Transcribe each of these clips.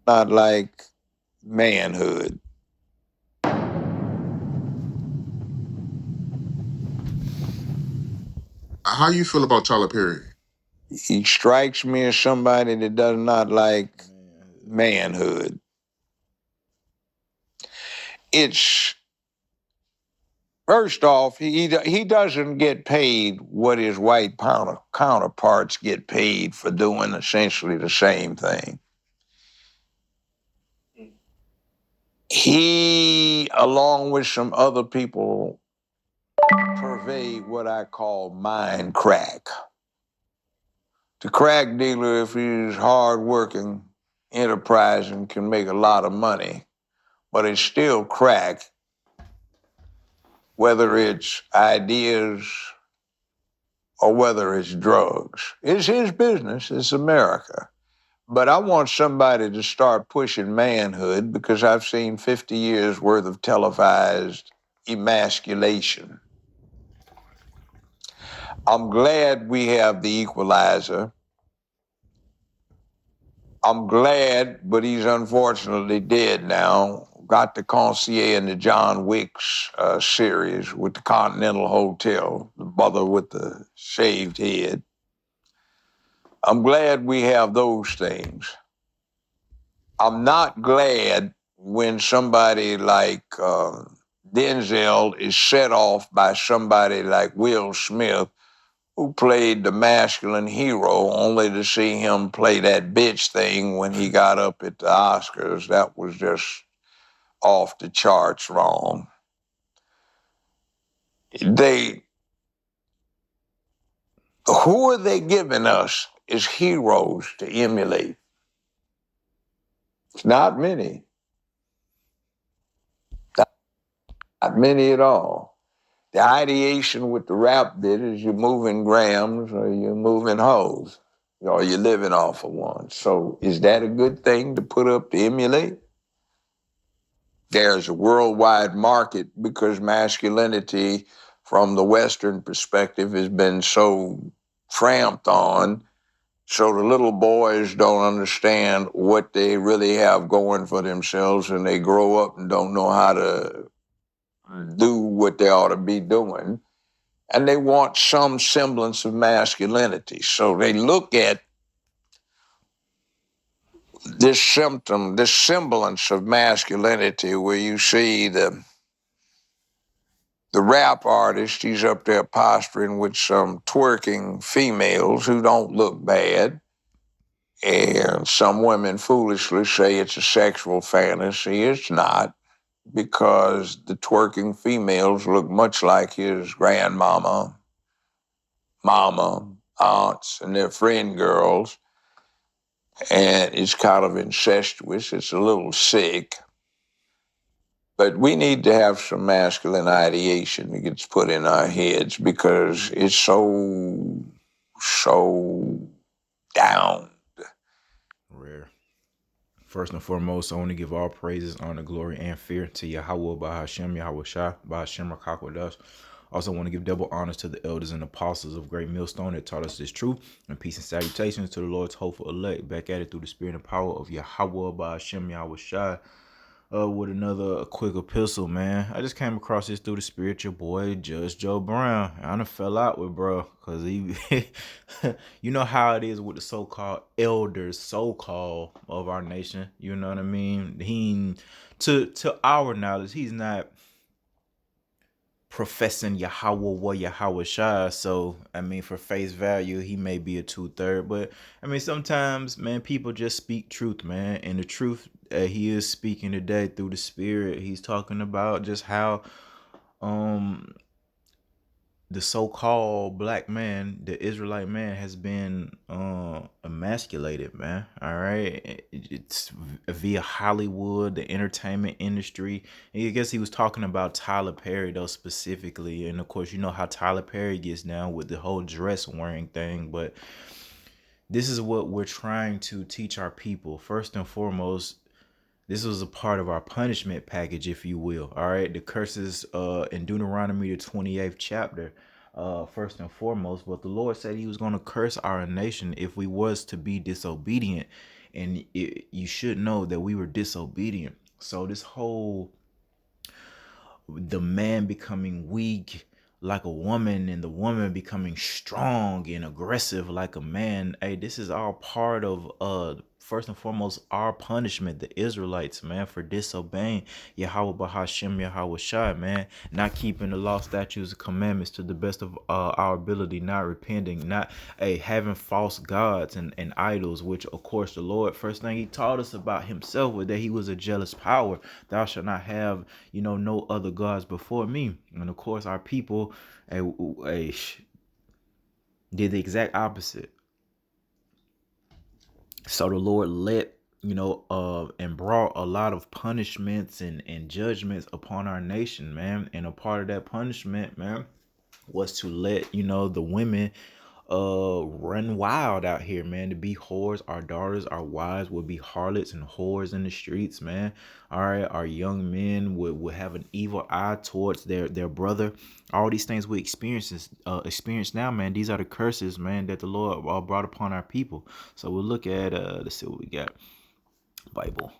Not like manhood. How you feel about Tyler Perry? He strikes me as somebody that does not like manhood. It's first off, he doesn't get paid what his white counterparts get paid for doing essentially the same thing. He, along with some other people, pervade what I call mind crack. The crack dealer, if he's hardworking, enterprising, can make a lot of money, but it's still crack, whether it's ideas or whether it's drugs. It's his business, it's America. But I want somebody to start pushing manhood because I've seen 50 years worth of televised emasculation. I'm glad we have the equalizer. I'm glad, but he's unfortunately dead now. Got the concierge in the John Wicks series with the Continental Hotel, the brother with the shaved head. I'm glad we have those things. I'm not glad when somebody like Denzel is set off by somebody like Will Smith, who played the masculine hero, only to see him play that bitch thing when he got up at the Oscars. That was just off the charts wrong. They, who are they giving us as heroes to emulate? It's not many, not many at all. The ideation with the rap bit is you're moving grams or you're moving hoes or you're living off of one. So is that a good thing to put up to emulate? There's a worldwide market because masculinity from the Western perspective has been so tramped on. So the little boys don't understand what they really have going for themselves and they grow up and don't know how to do what they ought to be doing. And they want some semblance of masculinity. So they look at this symptom, this semblance of masculinity where you see the rap artist, he's up there posturing with some twerking females who don't look bad. And some women foolishly say it's a sexual fantasy. It's not, because the twerking females look much like his grandmama, mama, aunts, and their friend girls. And it's kind of incestuous. It's a little sick. But we need to have some masculine ideation that gets put in our heads because it's so down. Rare. First and foremost, I want to give all praises, honor, glory, and fear to Yahweh Bahashem, Yahweh Shah, Bahashem Rakakwadash. Also, want to give double honors to the elders and apostles of Great Millstone that taught us this truth, and peace and salutations to the Lord's hopeful elect, back at it through the spirit and power of Yahweh Bahashem, Yahweh Shah. With another quick epistle, man. I just came across this through the spiritual boy, Judge Joe Brown. I done fell out with bro, cause he, you know how it is with the so-called elders, so-called of our nation. You know what I mean? He, to our knowledge, he's not professing Yahweh wa Yahweh Shai. So I mean, for face value, he may be a 2/3, but I mean, sometimes, man, people just speak truth, man, and the truth he is speaking today through the Spirit. He's talking about just how um the so-called black man, the Israelite man, has been emasculated, man. All right, it's via Hollywood, the entertainment industry. And I guess he was talking about Tyler Perry though specifically, and of course, you know how Tyler Perry gets down with the whole dress wearing thing. But this is what we're trying to teach our people. First and foremost, this was a part of our punishment package, if you will. All right. The curses in Deuteronomy, the 28th chapter, first and foremost. But the Lord said he was going to curse our nation if we was to be disobedient and you should know that we were disobedient. So this whole the man becoming weak like a woman and the woman becoming strong and aggressive like a man, hey, this is all part of first and foremost our punishment, the Israelites, man, for disobeying Yahweh Bahashem Yahweh Shai, man, not keeping the law, statutes, and commandments to the best of our ability, not repenting, not having false gods and idols, which of course the Lord, first thing he taught us about himself was that he was a jealous power. Thou shalt not have, no other gods before me. And of course our people did the exact opposite. So the Lord let and brought a lot of punishments and judgments upon our nation, man. And a part of that punishment, man, was to let the women run wild out here, man, to be whores. Our daughters, our wives would be harlots and whores in the streets, man. All right, our young men would have an evil eye towards their brother. All these things we experience now, man. These are the curses, man, that the Lord brought upon our people. So we'll look at let's see what we got. Bible,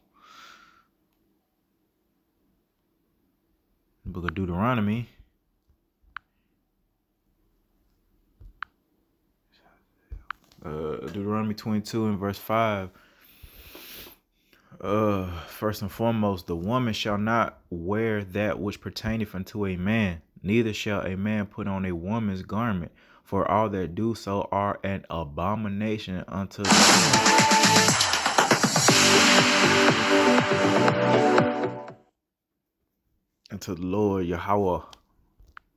book of Deuteronomy. Deuteronomy 22 and verse 5. First and foremost, the woman shall not wear that which pertaineth unto a man, neither shall a man put on a woman's garment, for all that do so are an abomination unto the Lord Yahweh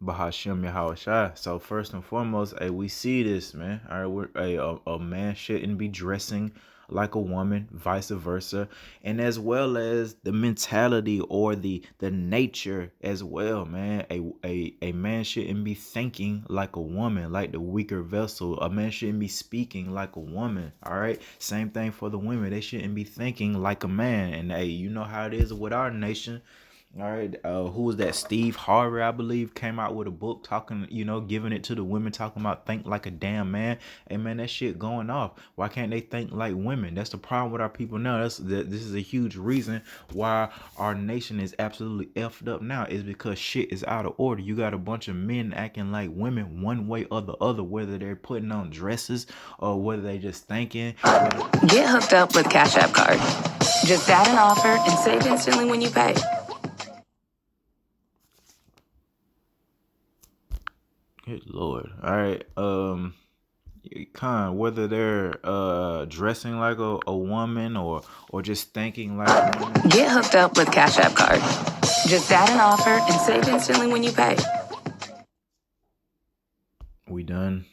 Bahashem Yahweh Shai. So first and foremost, we see this, man. All right, a man shouldn't be dressing like a woman, vice versa, and as well as the mentality or the nature as well, man. A man shouldn't be thinking like a woman, like the weaker vessel. A man shouldn't be speaking like a woman. All right, same thing for the women. They shouldn't be thinking like a man. And you know how it is with our nation. All right, who was that? Steve Harvey, I believe, came out with a book talking, giving it to the women, talking about think like a damn man. Hey man, that shit going off. Why can't they think like women? That's the problem with our people now. This is a huge reason why our nation is absolutely effed up now, is because shit is out of order. You got a bunch of men acting like women one way or the other, whether they're putting on dresses or whether they just thinking. Get hooked up with Cash App Card. Just add an offer and save instantly when you pay. Good Lord. All right. Whether they're dressing like a woman or just thinking like a woman. Get hooked up with Cash App Card. Just add an offer and save instantly when you pay. We done.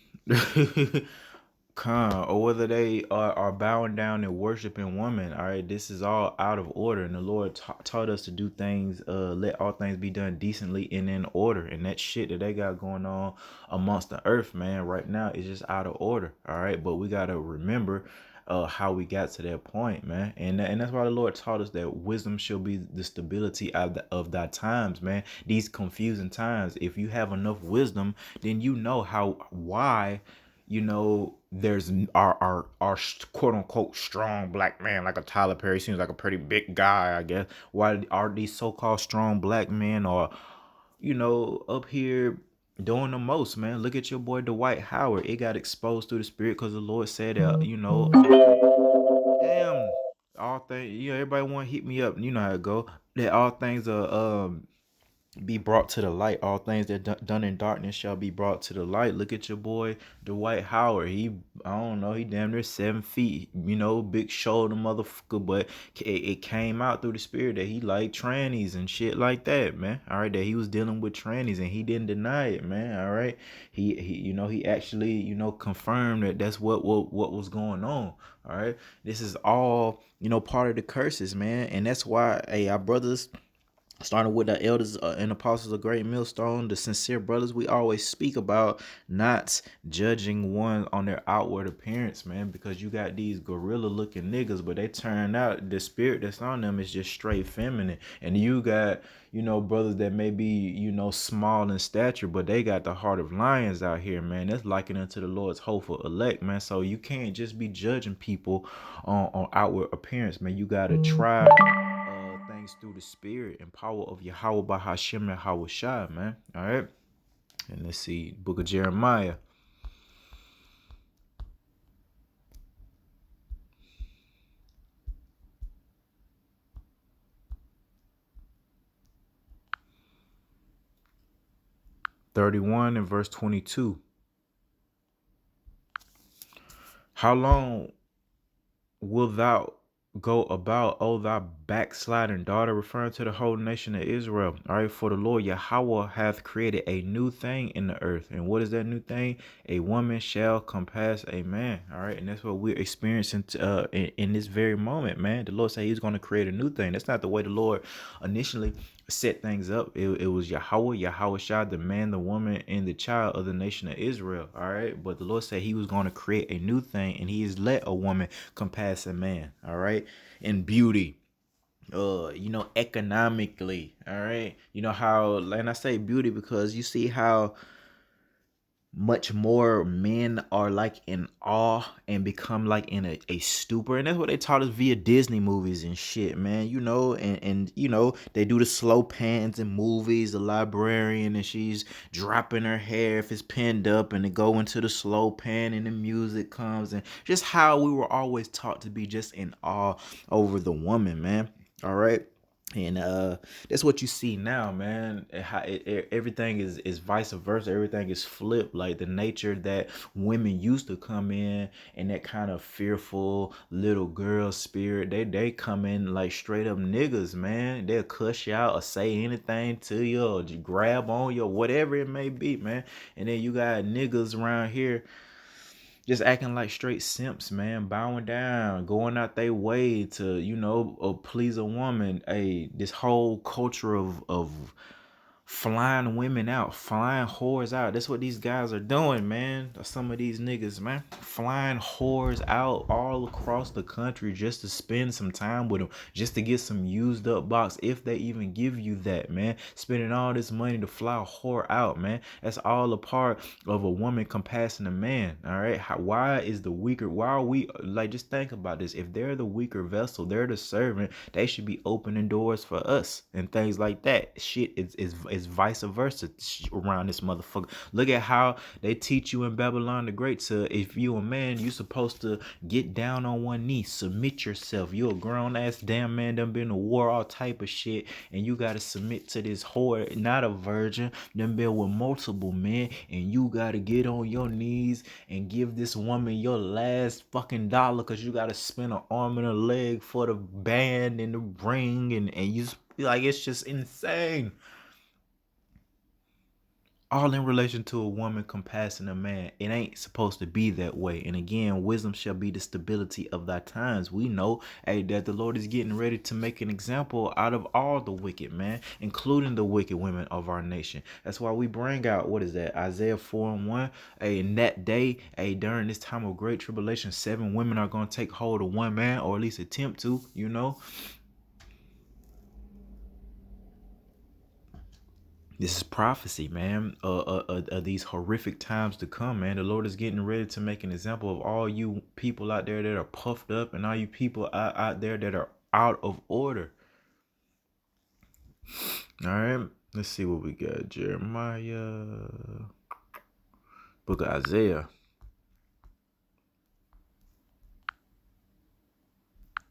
Or whether they are bowing down and worshiping women. All right, this is all out of order, and the Lord taught us to do things, let all things be done decently and in order. And that shit that they got going on amongst the earth, man, right now is just out of order. All right, but we gotta remember how we got to that point, man, and that's why the Lord taught us that wisdom shall be the stability of thy times, man. These confusing times, if you have enough wisdom, then why there's our quote unquote strong black man, like a Tyler Perry, seems like a pretty big guy, I guess. Why are these so-called strong black men or up here doing the most, man? Look at your boy Dwight Howard. It got exposed through the spirit because the Lord said damn, all things, everybody want to hit me up, you know how it go, that all things are be brought to the light. All things that done in darkness shall be brought to the light. Look at your boy Dwight Howard. I don't know, he damn near 7 feet, big shoulder motherfucker, but it came out through the spirit that he liked trannies and shit like that, man. All right, that he was dealing with trannies and he didn't deny it, man. All right, he actually confirmed that that's what was going on. All right, this is all part of the curses, man, and that's why, hey, our brothers, starting with the elders and apostles of Great Millstone, the sincere brothers, we always speak about not judging one on their outward appearance, man, because you got these gorilla looking niggas, but they turn out the spirit that's on them is just straight feminine. And you got, brothers that may be, small in stature, but they got the heart of lions out here, man. That's likened unto the Lord's hopeful elect, man. So you can't just be judging people on outward appearance, man. You got to try things through the spirit and power of Yahweh by Hashem and Hawashai, man. All right. And let's see, Book of Jeremiah. (31) and verse 22. How long wilt thou go about, O thou backsliding daughter, referring to the whole nation of Israel? All right, for the Lord Yahweh hath created a new thing in the earth. And what is that new thing? A woman shall compass a man. All right, and that's what we're experiencing in this very moment, man. The Lord said he's going to create a new thing. That's not the way the Lord initially set things up. It was Yahweh Shah, the man, the woman, and the child of the nation of Israel. All right, but the Lord said he was going to create a new thing, and he has let a woman compass a man. All right, in beauty, economically. All right, how, and I say beauty because you see how much more men are like in awe and become like in a stupor, and that's what they taught us via Disney movies and shit, man. And they do the slow pans in movies, the librarian, and she's dropping her hair if it's pinned up, and they go into the slow pan and the music comes, and just how we were always taught to be just in awe over the woman, man. All right. And that's what you see now, man. Everything is vice versa. Everything is flipped. Like the nature that women used to come in, and that kind of fearful little girl spirit, they come in like straight up niggas, man. They'll cuss you out or say anything to you or just grab on you or whatever it may be, man. And then you got niggas around here just acting like straight simps, man, bowing down, going out their way to, please a woman. This whole culture of flying women out, flying whores out. That's what these guys are doing, man. Some of these niggas, man, flying whores out all across the country just to spend some time with them, just to get some used up box, if they even give you that, man. Spending all this money to fly a whore out, man. That's all a part of a woman compassing a man. All right. Why is the weaker? Why are we like? Just think about this. If they're the weaker vessel, they're the servant. They should be opening doors for us and things like that. Shit is vice versa around this motherfucker. Look at how they teach you in Babylon the Great to, if you a man, you supposed to get down on one knee, submit yourself. You a grown ass damn man, done been to war, all type of shit, and you gotta submit to this whore, not a virgin, done been with multiple men, and you gotta get on your knees and give this woman your last fucking dollar, because you gotta spend an arm and a leg for the band and the ring, and you like, it's just insane. All in relation to a woman compassing a man. It ain't supposed to be that way. And again, wisdom shall be the stability of thy times. We know, that the Lord is getting ready to make an example out of all the wicked, man, including the wicked women of our nation. That's why we bring out, what is that, Isaiah 4:1. In that day, during this time of great tribulation, 7 women are going to take hold of one man, or at least attempt to, This is prophecy, man, these horrific times to come, man. The Lord is getting ready to make an example of all you people out there that are puffed up, and all you people out there that are out of order. All right, let's see what we got. Jeremiah, book of Isaiah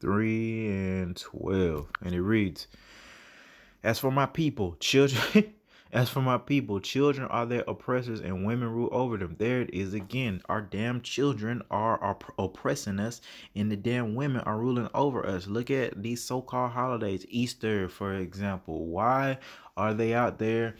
3:12, and it reads, As for my people, children, children are their oppressors, and women rule over them. There it is again. Our damn children are oppressing us, and the damn women are ruling over us. Look at these so-called holidays. Easter, for example. Why are they out there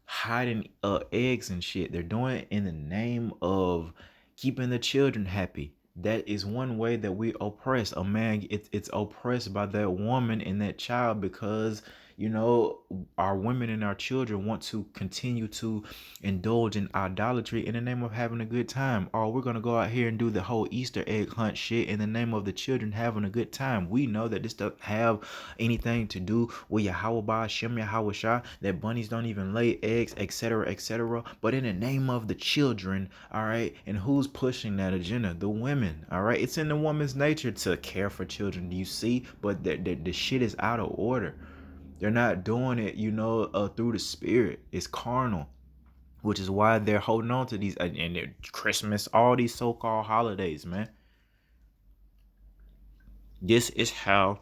hiding eggs and shit? They're doing it in the name of keeping the children happy. That is one way that we oppress a man. It's oppressed by that woman and that child, because you know, our women and our children want to continue to indulge in idolatry in the name of having a good time. Or we're going to go out here and do the whole Easter egg hunt shit in the name of the children having a good time. We know that this doesn't have anything to do with Yahweh Shem Yahweh Shah, that bunnies don't even lay eggs, etc., etc. But in the name of the children, all right, and who's pushing that agenda? The women, all right. It's in the woman's nature to care for children. Do you see? But the shit is out of order. They're not doing it, you know, through the spirit. It's carnal, which is why they're holding on to these and Christmas, all these so-called holidays, man. This is how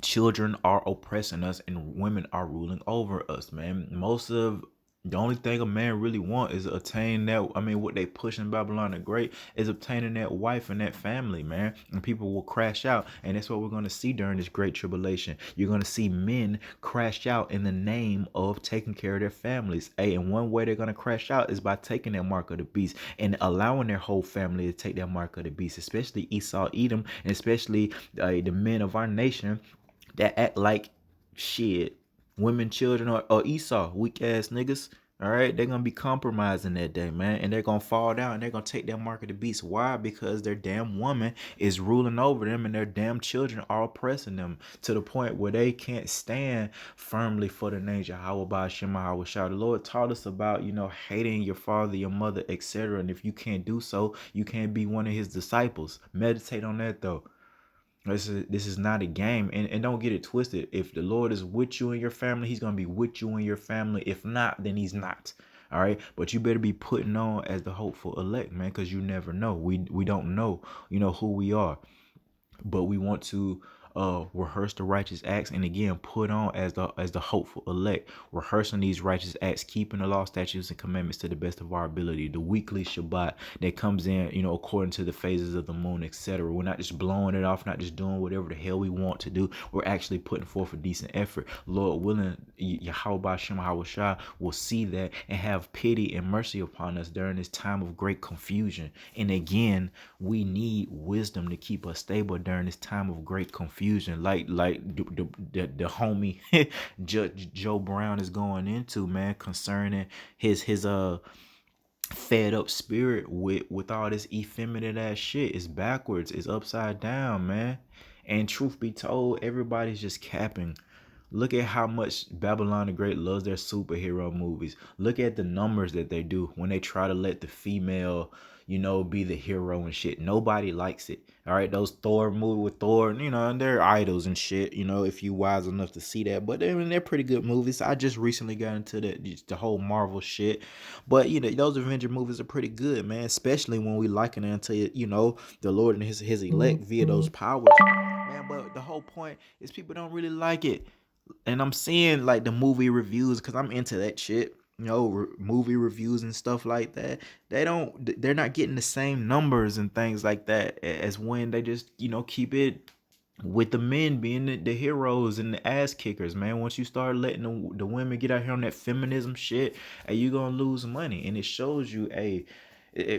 children are oppressing us and women are ruling over us, man. Most of the only thing a man really want is attain that. I mean, what they push in Babylon the Great is obtaining that wife and that family, man. And people will crash out, and that's what we're going to see during this great tribulation. You're going to see men crash out in the name of taking care of their families. Hey, and one way they're going to crash out is by taking that mark of the beast and allowing their whole family to take that mark of the beast, especially Esau, Edom, and especially the men of our nation that act like shit, women, children, or Esau, weak ass niggas. All right, they're gonna be compromising that day, man, and they're gonna fall down and they're gonna take that mark of the beast. Why? Because their damn woman is ruling over them and their damn children are oppressing them to the point where they can't stand firmly for the name Yahweh Shema Hawashah. The Lord taught us about, you know, hating your father, your mother, etc. And if you can't do so, you can't be one of his disciples. Meditate on that though. This is not a game, and don't get it twisted. If the Lord is with you and your family, he's gonna be with you and your family. If not, then he's not. All right, but you better be putting on as the hopeful elect, man, because you never know. We don't know, you know, who we are, but we want to rehearse the righteous acts, and again put on as the hopeful elect, rehearsing these righteous acts, keeping the law, statutes, and commandments to the best of our ability. The weekly Shabbat that comes in, you know, according to the phases of the moon, etc. We're not just blowing it off, not just doing whatever the hell we want to do. We're actually putting forth a decent effort. Lord willing, Yahweh Shem Hawashah will see that and have pity and mercy upon us during this time of great confusion. And again, we need wisdom to keep us stable during this time of great confusion, like the homie Judge Joe Brown is going into, man, concerning his fed up spirit with all this effeminate ass shit. It's backwards, it's upside down, man. And truth be told, everybody's just capping. Look at how much Babylon the Great loves their superhero movies. Look at the numbers that they do when they try to let the female, you know, be the hero and shit. Nobody likes it. All right, those Thor movie with Thor, you know, and they're idols and shit, you know, if you wise enough to see that. But I mean, they're pretty good movies. I just recently got into the whole Marvel shit. But, you know, those Avenger movies are pretty good, man, especially when we liken it to, you know, the Lord and his elect via those powers. Man, but the whole point is people don't really like it. And I'm seeing like the movie reviews because I'm into that shit. You know, movie reviews and stuff like that. They're not getting the same numbers and things like that as when they just, you know, keep it with the men being the heroes and the ass kickers, man. Once you start letting the women get out here on that feminism shit, hey, you gonna lose money. And it shows you, hey,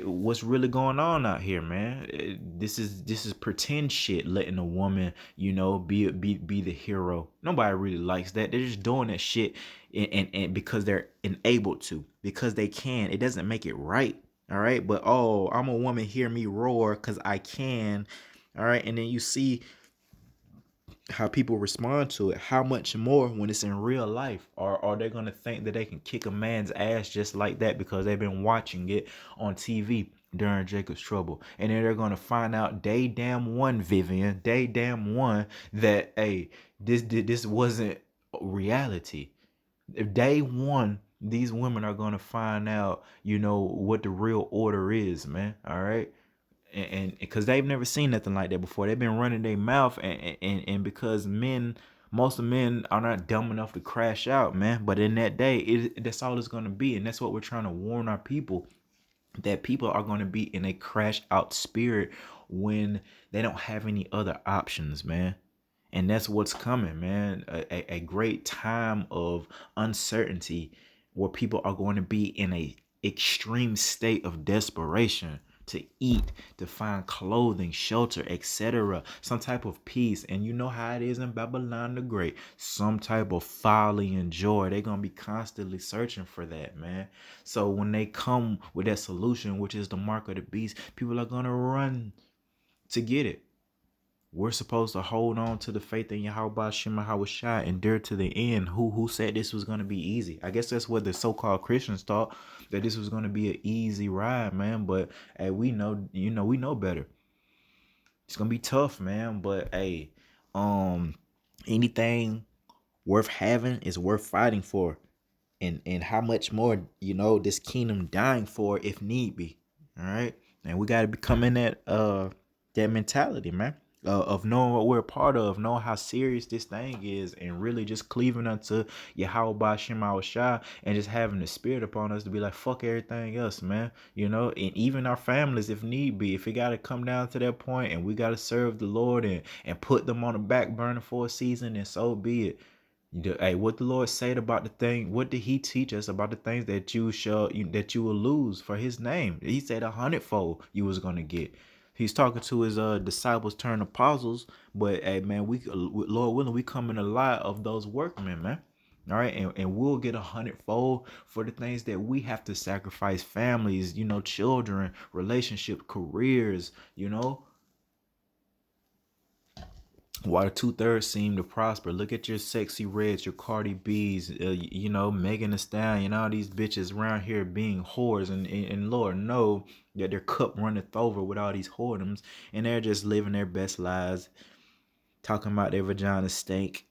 what's really going on out here, man. This is pretend shit, letting a woman, you know, be the hero. Nobody really likes that. They're just doing that shit and because they're enabled to, because they can. It doesn't make it right. All right, but oh, I'm a woman, hear me roar because I can. All right, and then you see how people respond to it. How much more when it's in real life? Or are they going to think that they can kick a man's ass just like that because they've been watching it on TV during Jacob's trouble? And then they're going to find out day damn one, Vivian, day damn one, that, hey, this wasn't reality. If day one, these women are going to find out, you know, what the real order is, man. All right. And because they've never seen nothing like that before. They've been running their mouth, and because most of men are not dumb enough to crash out, man. But in that day, that's all it's going to be. And that's what we're trying to warn our people, that people are going to be in a crash out spirit when they don't have any other options, man. And that's what's coming, man. A great time of uncertainty where people are going to be in a extreme state of desperation to eat, to find clothing, shelter, etc. Some type of peace. And you know how it is in Babylon the Great. Some type of folly and joy. They're going to be constantly searching for that, man. So when they come with that solution, which is the mark of the beast, people are going to run to get it. We're supposed to hold on to the faith in Yahweh Shema Hawashai, endure to the end. Who said this was going to be easy? I guess that's what the so-called Christians thought, that this was going to be an easy ride, man. But hey, we know, we know better. It's going to be tough, man. But hey, anything worth having is worth fighting for. And how much more, this kingdom dying for if need be. All right. And we got to become in that mentality, man, of knowing what we're a part of, knowing how serious this thing is, and really just cleaving unto Yahweh Shema Shai, and just having the spirit upon us to be like, fuck everything else, man. And even our families, if need be, if it got to come down to that point and we got to serve the Lord and put them on the back burner for a season, and so be it. Hey, what the Lord said about the thing? What did He teach us about the things that that you will lose for His name? He said 100-fold you was gonna get. He's talking to His disciples turned apostles, but hey, man, Lord willing, we come in a lot of those workmen, man. All right, and we'll get 100-fold for the things that we have to sacrifice: families, children, relationship, careers, While the 2/3 seem to prosper. Look at your Sexy Reds, your Cardi B's, Megan Thee Stallion, all these bitches around here being whores, and Lord know that their cup runneth over with all these whoredoms, and they're just living their best lives, talking about their vagina stink,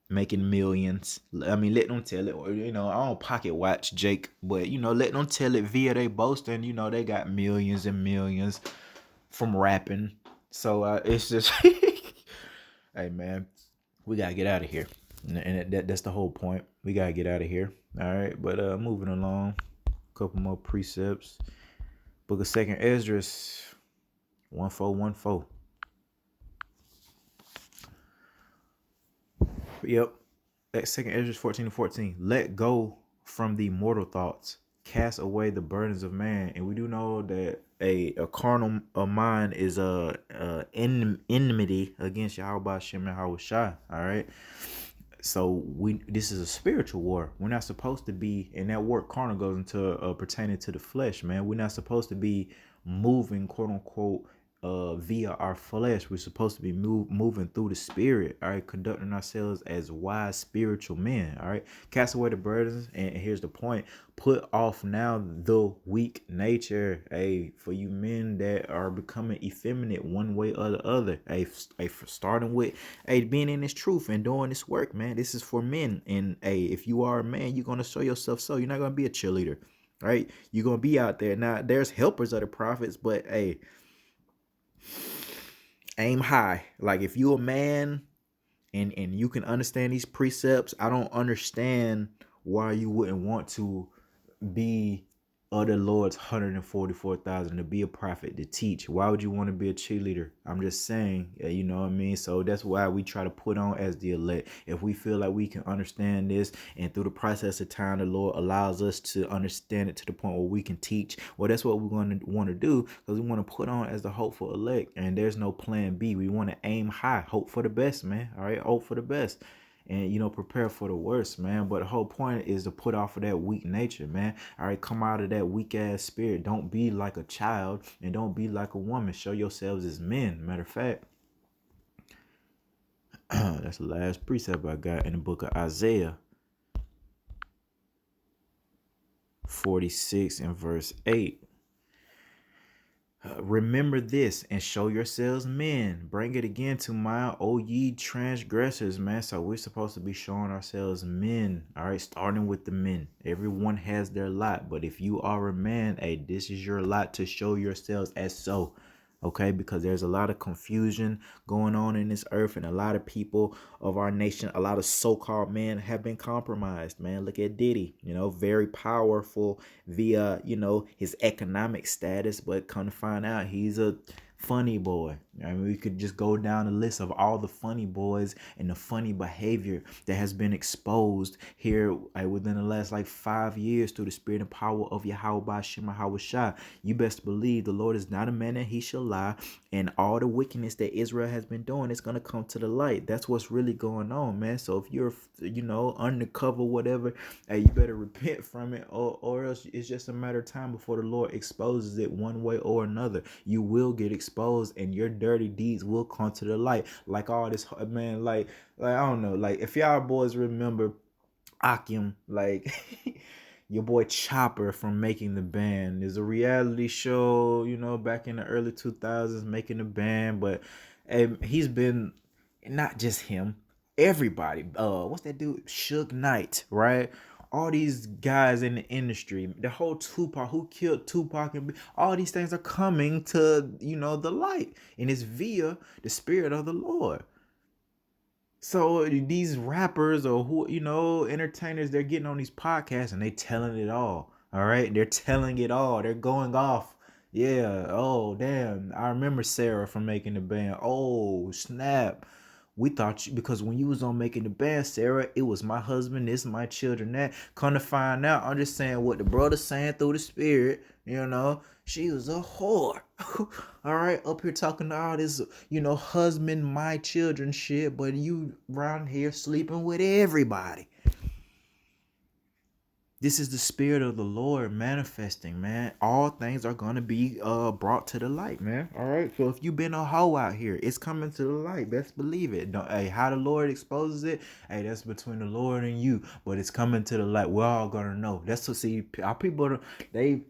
making millions. I mean, let them tell it. I don't pocket watch Jake, but let them tell it via they boasting. They got millions and millions from rapping. So it's just. Hey, man, we got to get out of here. And that's the whole point. We got to get out of here. All right. But moving along, a couple more precepts. Book of 2nd Esdras, 1414. Yep. 2nd Esdras 14-14. Let go from the mortal thoughts. Cast away the burdens of man. And we do know that a carnal mind is enmity against Yahweh Shem and Hawashai. All right. So this is a spiritual war. We're not supposed to be, and that word carnal goes into pertaining to the flesh, man. We're not supposed to be moving, quote unquote, via our flesh. We're supposed to be moving through the spirit, all right, conducting ourselves as wise spiritual men, all right. Cast away the burdens, and here's the point: put off now the weak nature. Hey, for you men that are becoming effeminate one way or the other, hey, starting with being in this truth and doing this work, man. This is for men, and if you are a man, you're gonna show yourself. So you're not gonna be a cheerleader, right? You're gonna be out there. Now there's helpers of the prophets, but aim high. Like, if you're a man and you can understand these precepts, I don't understand why you wouldn't want to be of the Lord's 144,000, to be a prophet, to teach. Why would you want to be a cheerleader? I'm just saying, you know what I mean? So that's why we try to put on as the elect. If we feel like we can understand this, and through the process of time, the Lord allows us to understand it to the point where we can teach, well, that's what we're going to want to do, because we want to put on as the hopeful elect. And there's no plan B. We want to aim high, hope for the best, man. All right, hope for the best. And prepare for the worst, man. But the whole point is to put off of that weak nature, man. All right, come out of that weak ass spirit. Don't be like a child, and don't be like a woman. Show yourselves as men. Matter of fact, that's the last precept I got in the book of Isaiah 46 and verse 8. Remember this and show yourselves men. Bring it again to mind, O ye transgressors, man. So we're supposed to be showing ourselves men. All right, starting with the men. Everyone has their lot, but if you are a man, this is your lot to show yourselves as so. Okay, because there's a lot of confusion going on in this earth, and a lot of people of our nation, a lot of so-called men have been compromised, man. Look at Diddy, very powerful via, his economic status, but come to find out he's a Funny boy. I mean, we could just go down the list of all the funny boys and the funny behavior that has been exposed here within the last like 5 years through the spirit and power of Yahweh Shema Hawashai. You best believe the Lord is not a man that he shall lie, and all the wickedness that Israel has been doing is going to come to the light. That's what's really going on, man. So if you're, undercover, whatever, hey, you better repent from it, or else it's just a matter of time before the Lord exposes it one way or another. You will get exposed, and your dirty deeds will come to the light. Like all this, man, like I don't know, like if y'all boys remember Akim, like your boy Chopper from Making the Band. There's a reality show, back in the early 2000s, Making the Band, but he's been, not just him, everybody. What's that dude? Suge Knight, right? All these guys in the industry, the whole Tupac, who killed Tupac, and all these things are coming to, the light, and it's via the spirit of the Lord. So these rappers or entertainers, they're getting on these podcasts and they telling it all. All right, they're telling it all. They're going off. Yeah. Oh damn. I remember Sarah from Making the Band. Oh snap. We thought because when you was on Making the Band, Sarah, it was my husband, this, my children, that. Come to find out, I'm just saying what the brother's saying through the spirit. She was a whore. All right, up here talking to all this, husband, my children shit, but you around here sleeping with everybody. This is the spirit of the Lord manifesting, man. All things are going to be brought to the light, man. All right. So if you've been a hoe out here, it's coming to the light. Best believe it. How the Lord exposes it, that's between the Lord and you. But it's coming to the light. We're all going to know. That's what, see, our people, they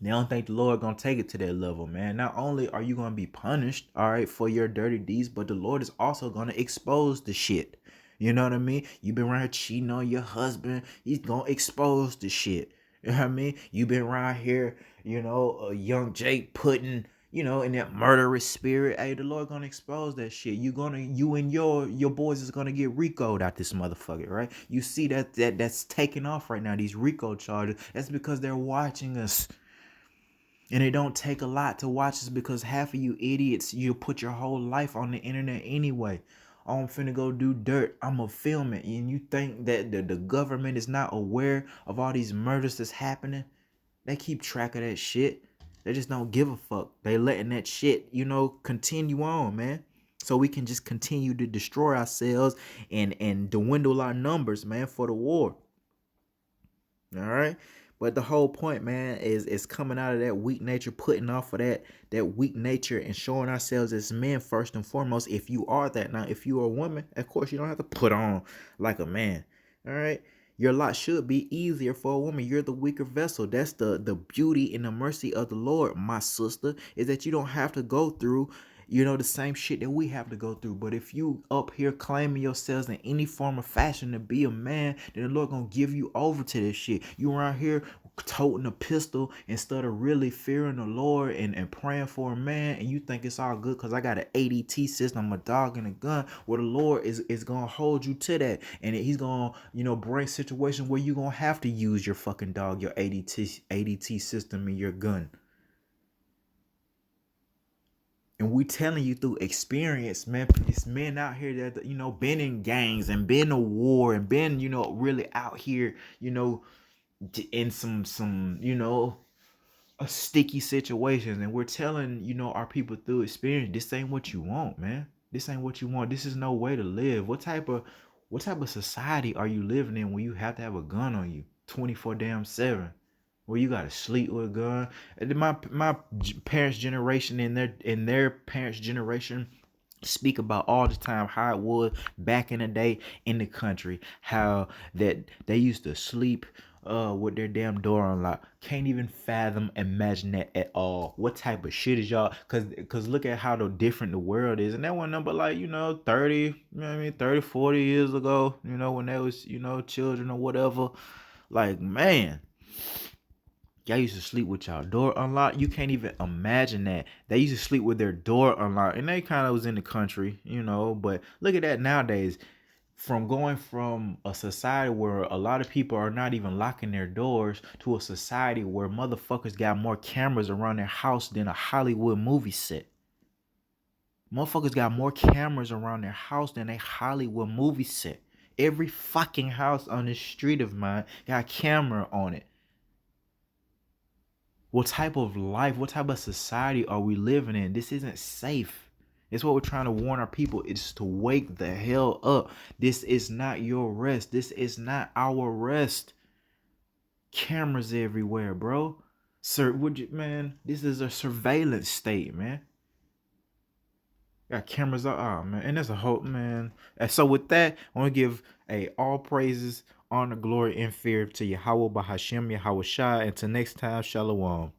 don't think the Lord gonna take it to that level, man. Not only are you gonna be punished, all right, for your dirty deeds, but the Lord is also gonna expose the shit. You know what I mean? You've been around here cheating on your husband. He's gonna expose the shit. You know what I mean? You've been around here, young Jake putting, in that murderous spirit. Hey, the Lord gonna expose that shit. You and your boys is gonna get RICO'd out this motherfucker, right? You see that's taking off right now. These RICO charges. That's because they're watching us. And it don't take a lot to watch us, because half of you idiots, you put your whole life on the internet anyway. Oh, I'm finna go do dirt, I'm gonna film it. And you think that the government is not aware of all these murders that's happening? They keep track of that shit. They just don't give a fuck. They letting that shit, continue on, man. So we can just continue to destroy ourselves and dwindle our numbers, man, for the war. All right. But the whole point, man, is coming out of that weak nature, putting off of that weak nature, and showing ourselves as men first and foremost. If you are that. Now, if you are a woman, of course, you don't have to put on like a man. All right. Your lot should be easier for a woman. You're the weaker vessel. That's the beauty and the mercy of the Lord, my sister, is that you don't have to go through the same shit that we have to go through. But if you up here claiming yourselves in any form or fashion to be a man, then the Lord gonna give you over to this shit. You around here toting a pistol instead of really fearing the Lord and praying for a man, and you think it's all good because I got an ADT system, a dog, and a gun. Well, the Lord is gonna hold you to that, and he's gonna bring situations where you're gonna have to use your fucking dog, your ADT system, and your gun. And we telling you through experience, man. It's men out here that been in gangs and been in war and been really out here in some sticky situations, and we're telling our people through experience, this ain't what you want, man. This ain't what you want. This is no way to live. What type of society are you living in when you have to have a gun on you 24/7? Where you gotta sleep with a gun. And my parents' generation and their parents' generation speak about all the time how it was back in the day in the country, how that they used to sleep with their damn door unlocked. Can't even imagine that at all. What type of shit is y'all? Cause look at how different the world is. And that one number, like 30, 30, 40 years ago, when they was children or whatever. Like, man, y'all used to sleep with y'all door unlocked. You can't even imagine that. They used to sleep with their door unlocked. And they kind of was in the country, But look at that nowadays. From going from a society where a lot of people are not even locking their doors to a society where motherfuckers got more cameras around their house than a Hollywood movie set. Motherfuckers got more cameras around their house than a Hollywood movie set. Every fucking house on this street of mine got a camera on it. What type of life, what type of society are we living in? This isn't safe. It's what we're trying to warn our people. It's to wake the hell up. This is not your rest. This is not our rest. Cameras everywhere, bro. Sir, man, this is a surveillance state, man. Got cameras up, oh man, and there's a whole man. And so with that, I want to give all praises, honor, glory, and fear to Yahweh Bahashem, Yahweh Shai, and till next time, Shalom.